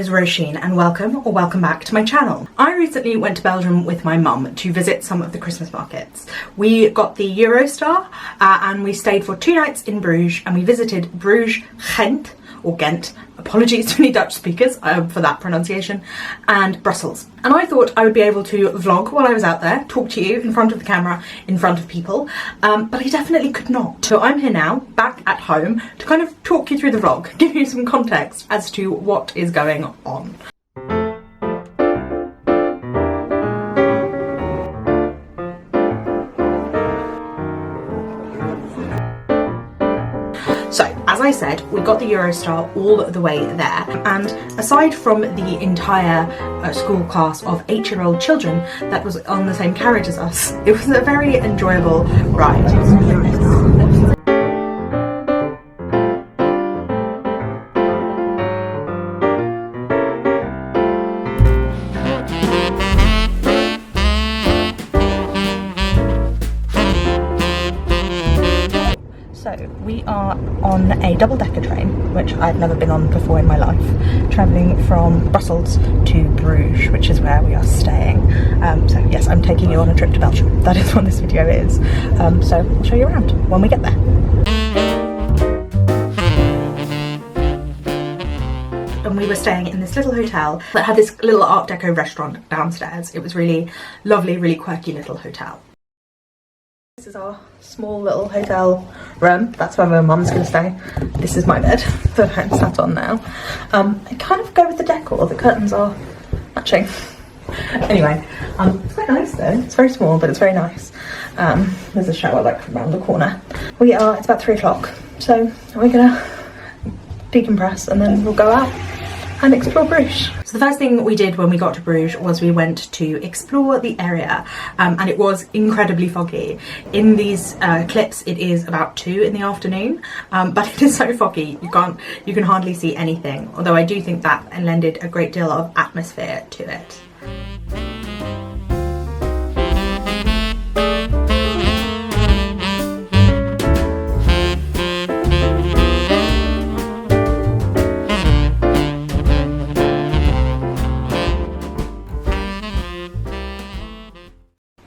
is Roisin and welcome back to my channel. I recently went to Belgium with my mum to visit some of the Christmas markets. We got the Eurostar and we stayed for 2 nights in Bruges, and we visited Bruges, Ghent, or Ghent, apologies to any Dutch speakers for that pronunciation, and Brussels. And I thought I would be able to vlog while I was out there, talk to you in front of the camera, in front of people, but I definitely could not. So I'm here now, back at home, to kind of talk you through the vlog, give you some context as to what is going on. So, as I said, we got the Eurostar all the way there, and aside from the entire school class of 8-year-old children that was on the same carriage as us, it was a very enjoyable ride. So we are on a double-decker train, which I've never been on before in my life, travelling from Brussels to Bruges, which is where we are staying. So yes, I'm taking you on a trip to Belgium. That is what this video is. So I'll show you around when we get there. And we were staying in this little hotel that had this little Art Deco restaurant downstairs. It was really lovely, really quirky little hotel. This is our small little hotel room. That's where my mum's going to stay. This is my bed that I'm sat on now. I kind of go with the decor. The curtains are matching. Anyway, it's quite nice though. It's very small, but it's very nice. There's a shower like around the corner. It's about 3 o'clock, so we're gonna decompress and then we'll go out and explore Bruges. So the first thing we did when we got to Bruges was we went to explore the area, and it was incredibly foggy. In these clips it is about 2 in the afternoon, but it is so foggy you can hardly see anything, although I do think that lended a great deal of atmosphere to it.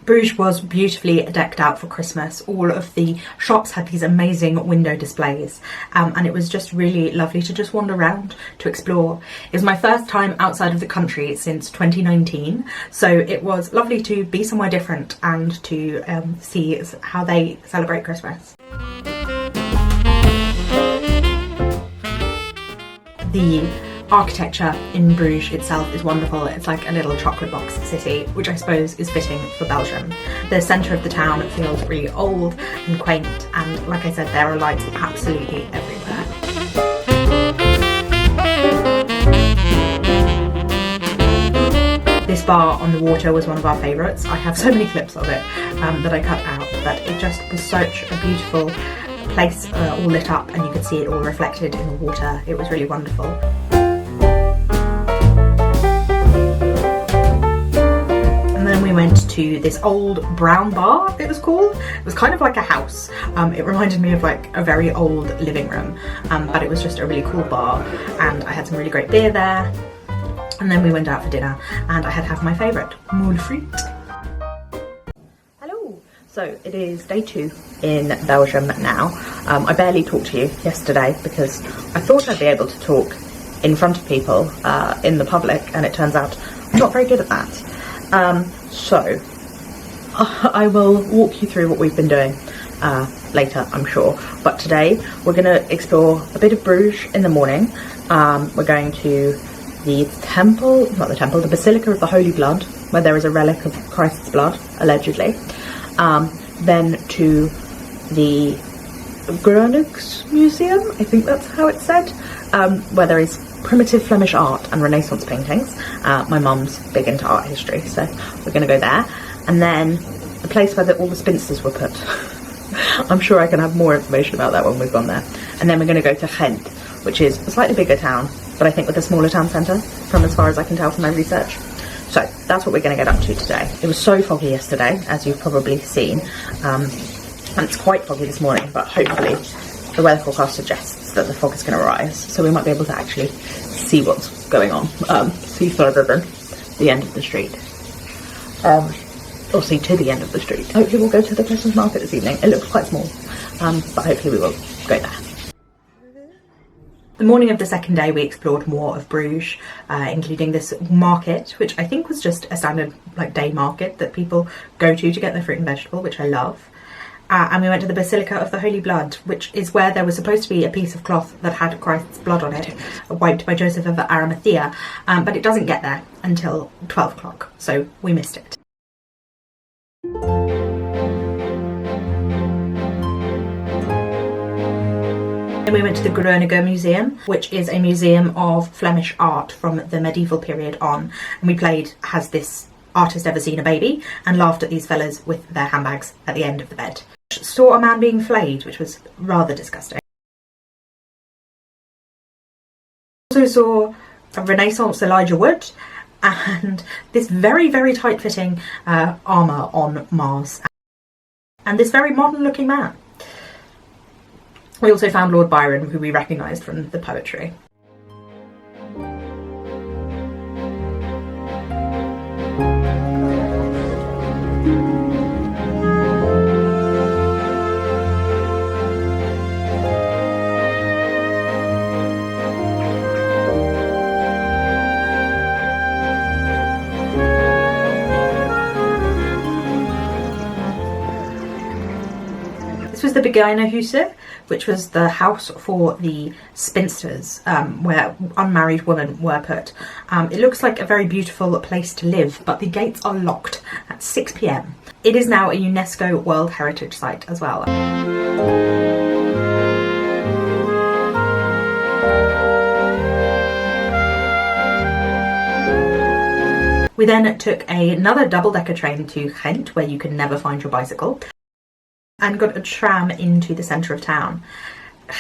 Bruges was beautifully decked out for Christmas. All of the shops had these amazing window displays, and it was just really lovely to just wander around, to explore. It was my first time outside of the country since 2019, so it was lovely to be somewhere different and to see how they celebrate Christmas. The architecture in Bruges itself is wonderful. It's like a little chocolate box city, which I suppose is fitting for Belgium. The centre of the town feels really old and quaint, and like I said, there are lights absolutely everywhere. This bar on the water was one of our favourites. I have so many clips of it that I cut out, but it just was such a beautiful place, all lit up, and you could see it all reflected in the water. It was really wonderful. We went to this old brown bar, it was called. It was kind of like a house. It reminded me of like a very old living room, but it was just a really cool bar, and I had some really great beer there. And then we went out for dinner, and I had to have my favourite, moules frites. Hello! So it is day 2 in Belgium now. I barely talked to you yesterday because I thought I'd be able to talk in front of people in the public, and it turns out I'm not very good at that. So I will walk you through what we've been doing later, I'm sure, but today we're going to explore a bit of Bruges in the morning. We're going to the the Basilica of the Holy Blood, where there is a relic of Christ's blood, allegedly. Then to the Bruges Museum, I think that's how it's said, where there is primitive Flemish art and Renaissance paintings. My mum's big into art history, so we're going to go there. And then the place where all the spinsters were put. I'm sure I can have more information about that when we've gone there. And then we're going to go to Ghent, which is a slightly bigger town, but I think with a smaller town centre, from as far as I can tell from my research. So that's what we're going to get up to today. It was so foggy yesterday, as you've probably seen, and it's quite foggy this morning, but hopefully the weather forecast suggests that the fog is going to rise, so we might be able to actually see what's going on, see further than the end of the street, or see to the end of the street. Hopefully we'll go to the Christmas market this evening. It looks quite small, but hopefully we will go there. The morning of the second day we explored more of Bruges, including this market, which I think was just a standard like day market that people go to get their fruit and vegetable, which I love. And we went to the Basilica of the Holy Blood, which is where there was supposed to be a piece of cloth that had Christ's blood on it, wiped by Joseph of Arimathea, but it doesn't get there until 12 o'clock, so we missed it. Then we went to the Groningen Museum, which is a museum of Flemish art from the medieval period on, and we played Has This Artist Ever Seen a Baby, and laughed at these fellas with their handbags at the end of the bed. Saw a man being flayed, which was rather disgusting. Also saw a Renaissance Elijah Wood and this very, very tight-fitting armour on Mars, and this very modern-looking man. We also found Lord Byron, who we recognised from the poetry. This was the Beginnerhuse, which was the house for the spinsters, where unmarried women were put. It looks like a very beautiful place to live, but the gates are locked at 6 p.m. It is now a UNESCO World Heritage Site as well. We then took another double-decker train to Ghent, where you can never find your bicycle, and got a tram into the centre of town.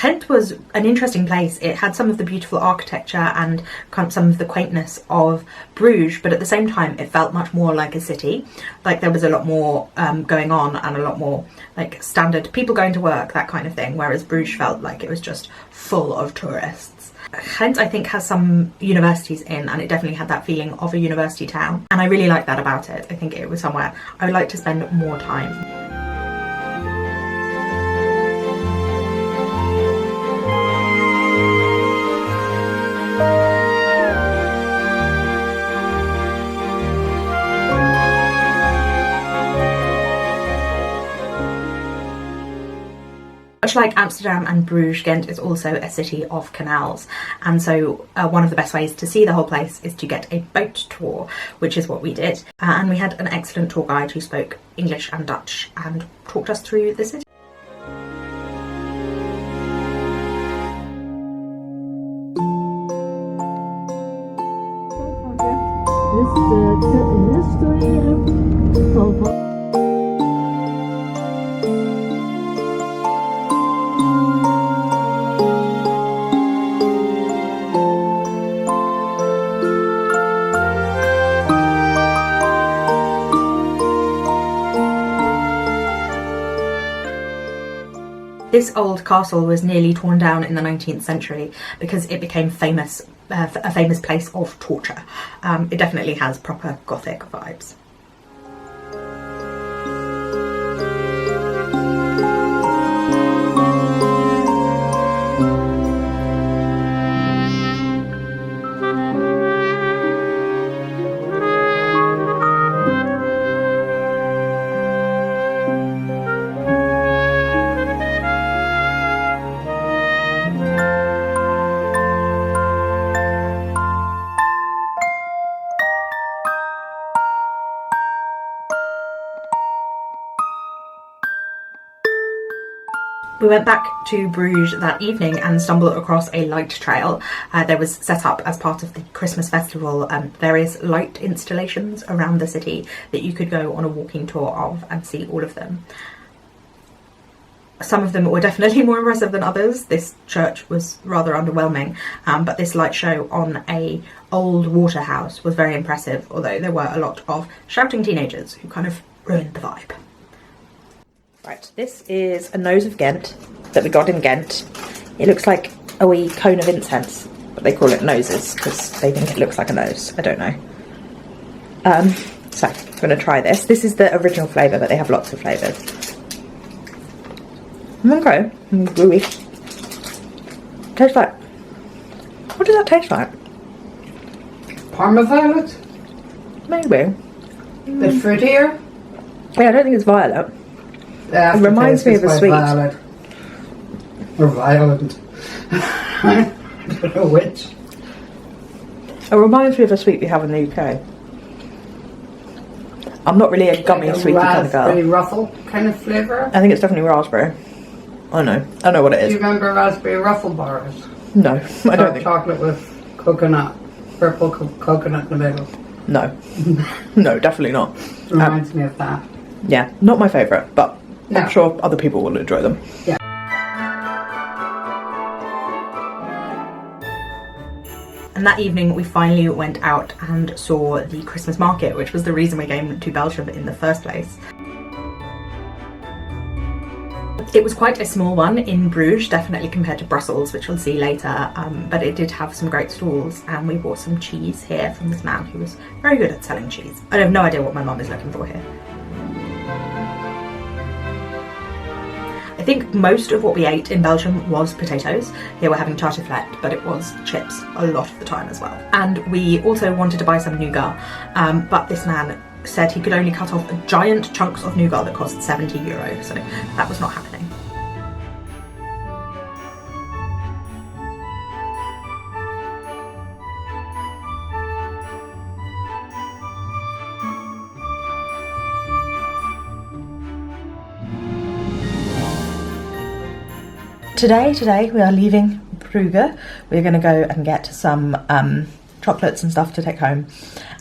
Ghent was an interesting place. It had some of the beautiful architecture and some of the quaintness of Bruges, but at the same time it felt much more like a city. Like there was a lot more going on and a lot more like standard people going to work, that kind of thing, whereas Bruges felt like it was just full of tourists. Ghent, I think, has some universities in, and it definitely had that feeling of a university town, and I really like that about it. I think it was somewhere I would like to spend more time. Much like Amsterdam and Bruges, Ghent is also a city of canals, and so one of the best ways to see the whole place is to get a boat tour, which is what we did. And we had an excellent tour guide who spoke English and Dutch and talked us through the city. This old castle was nearly torn down in the 19th century because it became famous, a famous place of torture. It definitely has proper Gothic vibes. We went back to Bruges that evening and stumbled across a light trail. There was set up as part of the Christmas festival various light installations around the city that you could go on a walking tour of and see all of them. Some of them were definitely more impressive than others. This church was rather underwhelming, but this light show on a old water house was very impressive, although there were a lot of shouting teenagers who kind of ruined the vibe. Right, this is a nose of Ghent that we got in Ghent. It looks like a wee cone of incense, but they call it noses because they think it looks like a nose. I don't know. So I'm going to try this. This is the original flavour, but they have lots of flavours. Okay, gooey. Tastes like, what does that taste like? Parma violet? Maybe. The fruitier? Yeah, I don't think it's violet. It reminds me of a sweet. Violet. Or violent. I don't know which. It reminds me of a sweet we have in the UK. I'm not really a gummy like a sweetie kind of girl. Raspberry ruffle kind of flavour? I think it's definitely raspberry. I know what it Do is. you remember raspberry ruffle bars? No, I don't think. Chocolate with coconut, purple coconut in the middle. No. No, definitely not. Reminds me of that. Yeah, not my favourite, but No. I'm sure other people will enjoy them. Yeah. And that evening we finally went out and saw the Christmas market, which was the reason we came to Belgium in the first place. It was quite a small one in Bruges, definitely compared to Brussels, which we'll see later, but it did have some great stalls, and we bought some cheese here from this man who was very good at selling cheese. I have no idea what my mum is looking for here. I think most of what we ate in Belgium was potatoes. Here we're having tartiflette, but it was chips a lot of the time as well. And we also wanted to buy some nougat, but this man said he could only cut off giant chunks of nougat that cost 70 euros, so that was not happening. Today we are leaving Bruges. We're going to go and get some chocolates and stuff to take home,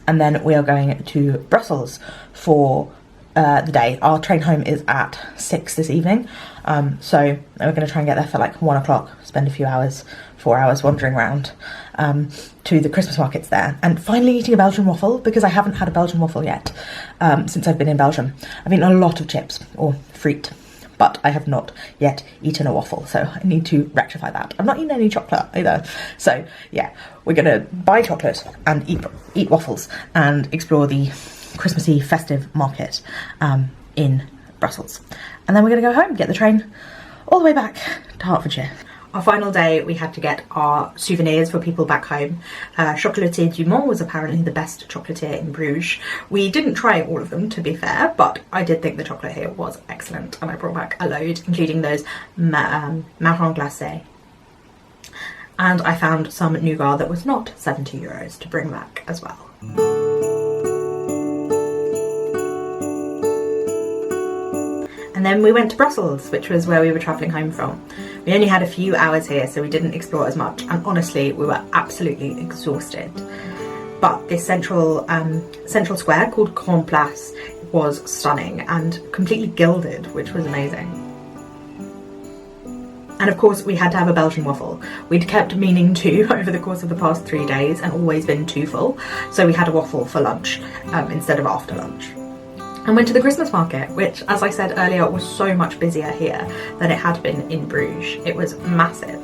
and then we are going to Brussels for the day. Our train home is at 6 this evening, so we're going to try and get there for like 1 o'clock, spend a few hours, 4 hours wandering around to the Christmas markets there, and finally eating a Belgian waffle, because I haven't had a Belgian waffle yet since I've been in Belgium. I've eaten a lot of chips or frites, but I have not yet eaten a waffle, so I need to rectify that. I've not eaten any chocolate either, so yeah, we're gonna buy chocolate and eat waffles and explore the Christmassy festive market in Brussels. And then we're gonna go home, get the train all the way back to Hertfordshire. Our final day, we had to get our souvenirs for people back home. Chocolatier du Mont was apparently the best chocolatier in Bruges. We didn't try all of them, to be fair, but I did think the chocolate here was excellent, and I brought back a load, including those marron glacé. And I found some nougat that was not 70 euros to bring back as well. And then we went to Brussels, which was where we were travelling home from. We only had a few hours here, so we didn't explore as much, and honestly we were absolutely exhausted. But this central square called Grand Place was stunning and completely gilded, which was amazing. And of course we had to have a Belgian waffle. We'd kept meaning to over the course of the past 3 days and always been too full, so we had a waffle for lunch instead of after lunch. And went to the Christmas market, which, as I said earlier, was so much busier here than it had been in Bruges. It was massive.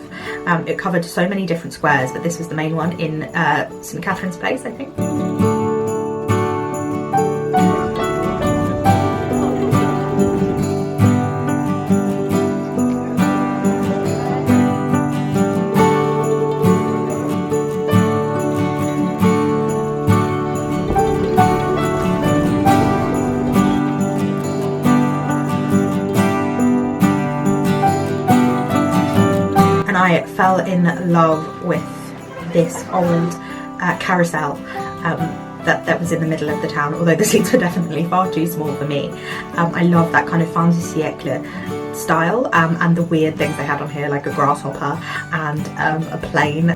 It covered so many different squares, but this was the main one in St. Catherine's Place, I think. I fell in love with this old carousel that was in the middle of the town, although the seats were definitely far too small for me. I love that kind of fin de siècle style, and the weird things they had on here, like a grasshopper and a plane.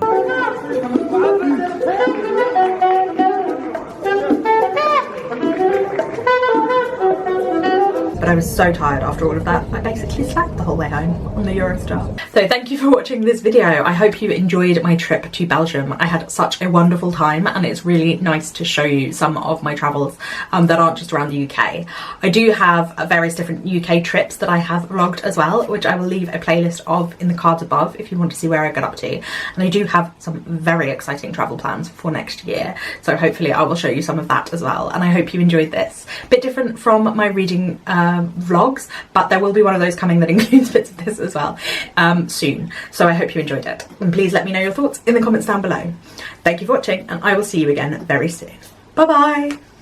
but I was so tired after all of that. I basically slept the whole way home on the Eurostar. So thank you for watching this video. I hope you enjoyed my trip to Belgium. I had such a wonderful time, and it's really nice to show you some of my travels that aren't just around the UK. I do have various different UK trips that I have vlogged as well, which I will leave a playlist of in the cards above if you want to see where I get up to. And I do have some very exciting travel plans for next year, so hopefully I will show you some of that as well. And I hope you enjoyed this. A bit different from my reading vlogs, but there will be one of those coming that includes bits of this as well soon. So I hope you enjoyed it, and please let me know your thoughts in the comments down below. Thank you for watching, and I will see you again very soon. Bye bye.